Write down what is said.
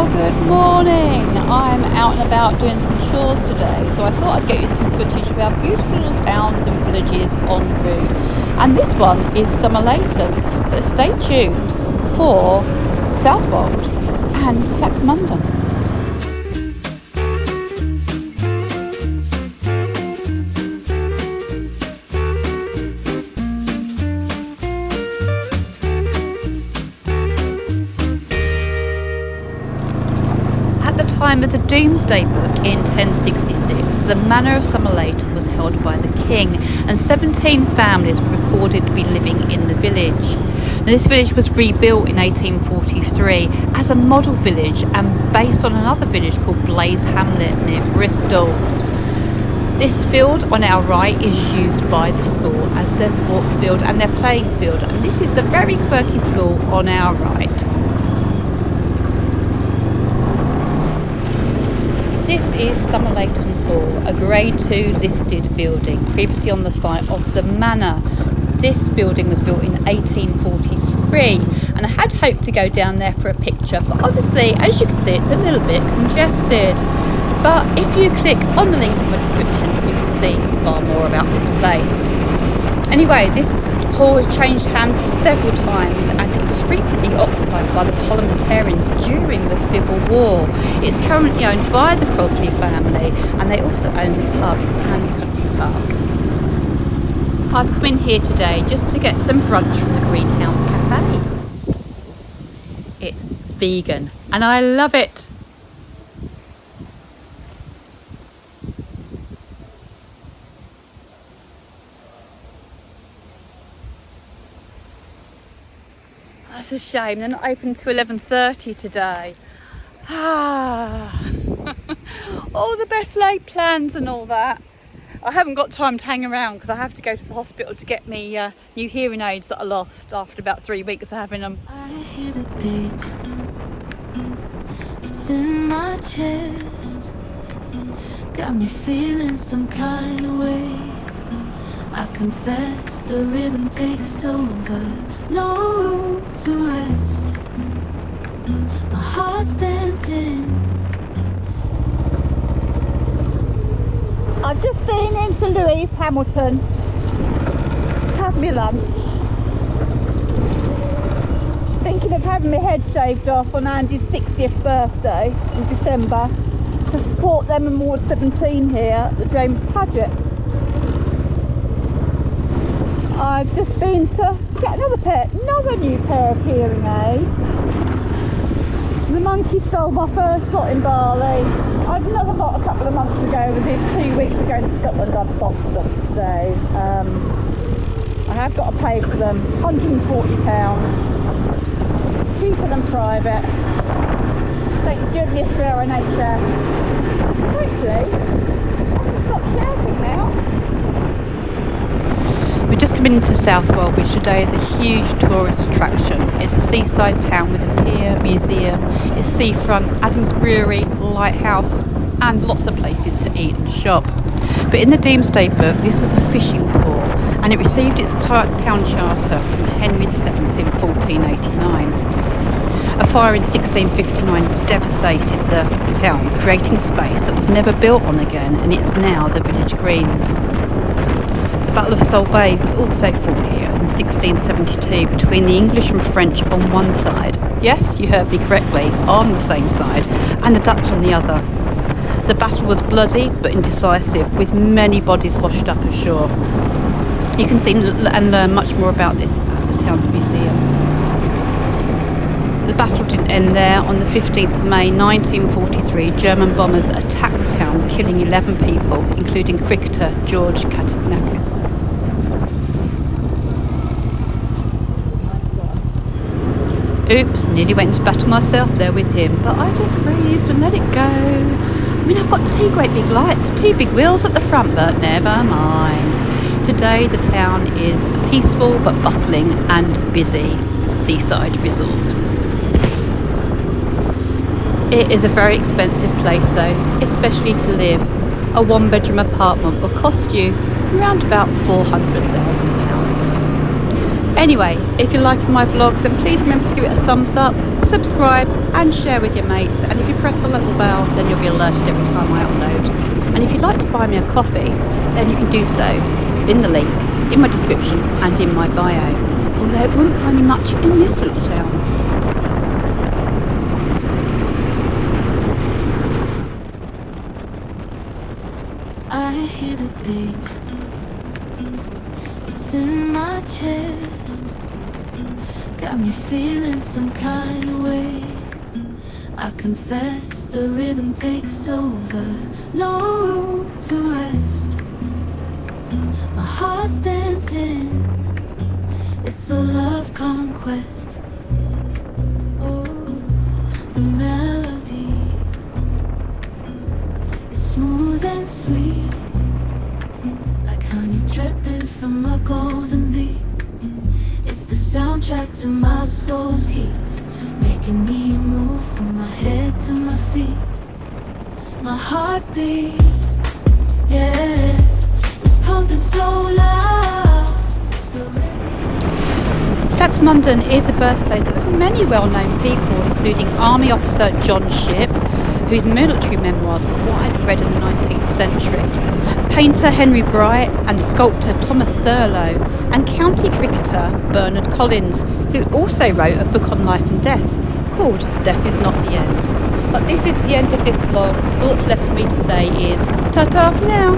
Well, good morning. I'm out and about doing some chores today, so I thought I'd get you some footage of our beautiful little towns and villages en route. And this one is Somerleyton, but stay tuned for Southwold and Saxmundham. At the time of the Doomsday book in 1066, the manor of Somerleyton was held by the king, and 17 families were recorded to be living in the village. Now, this village was rebuilt in 1843 as a model village and based on another village called Blaze Hamlet near Bristol. This field on our right is used by the school as their sports field and their playing field, and this is the very quirky school on our right. This is Somerleyton Hall, a Grade 2 listed building, previously on the site of the manor. This building was built in 1843, and I had hoped to go down there for a picture, but obviously, as you can see, it's a little bit congested. But if you click on the link in the description, you can see far more about this place. Anyway, this hall has changed hands several times, and it was frequently occupied by the parliamentarians during the Civil War. It's currently owned by the Crosley family, and they also own the pub and the country park. I've come in here today just to get some brunch from the Greenhouse Cafe. It's vegan, and I love it. That's a shame, they're not open till 11:30 today. All the best laid plans and all that. I haven't got time to hang around because I have to go to the hospital to get me new hearing aids that I lost after about 3 weeks of having them. I hear the beat, it's in my chest, got me feeling some kind of way. I confess the rhythm takes over, no room to rest. My heart's dancing. I've just been into Louise Hamilton to have me lunch. Thinking of having my head shaved off on Andy's 60th birthday in December to support them in Ward 17 here at the James Paget. I've just been to get another new pair of hearing aids. The monkey stole my first lot in Bali. I had another lot a couple of months ago. Within 2 weeks of going to Scotland, I've lost them. So I have got to pay for them. £140. Cheaper than private. Thank goodness for our NHS. Hopefully, I can stop shouting now. We're just coming into Southwold, which today is a huge tourist attraction. It's a seaside town with a pier, museum, it's seafront, Adams Brewery, lighthouse, and lots of places to eat and shop. But in the Doomsday book, this was a fishing port, and it received its town charter from Henry VII in 1489. A fire in 1659 devastated the town, creating space that was never built on again, and it's now the village greens. The Battle of Solway was also fought here in 1672 between the English and French on one side, yes, you heard me correctly, on the same side, and the Dutch on the other. The battle was bloody but indecisive, with many bodies washed up ashore. You can see and learn much more about this at the town's museum. The battle didn't end there. On the 15th of May 1943, German bombers attacked the town, killing 11 people, including cricketer George Katanakis. Oops, nearly went into battle myself there with him, but I just breathed and let it go. I mean, I've got 2 great big lights, 2 big wheels at the front, but never mind. Today the town is a peaceful but bustling and busy seaside resort. It is a very expensive place though, especially to live. A 1-bedroom apartment will cost you around about £400,000. Anyway, if you're liking my vlogs, then please remember to give it a thumbs up, subscribe and share with your mates, and if you press the little bell then you'll be alerted every time I upload. And if you'd like to buy me a coffee, then you can do so in the link in my description and in my bio, although it wouldn't buy me much in this little town. I hear the beat, it's in my chest, got me feeling some kind of way. I confess the rhythm takes over, no room to rest. My heart's dancing, it's a love conquest. Oh, the melody, it's smooth and sweet, like honey dripping from a golden bee. It's the soundtrack to my soul's heat, making me move from my head to my feet. My heartbeat, yeah, it's pumping so loud. It's the rhythm. Saxmundham is the birthplace of many well-known people, including Army officer John Shipp, whose military memoirs were widely read in the 19th century, painter Henry Bright and sculptor Thomas Thurlow, and county cricketer Bernard Collins, who also wrote a book on life and death called Death Is Not the End. But this is the end of this vlog, so all that's left for me to say is ta-ta for now.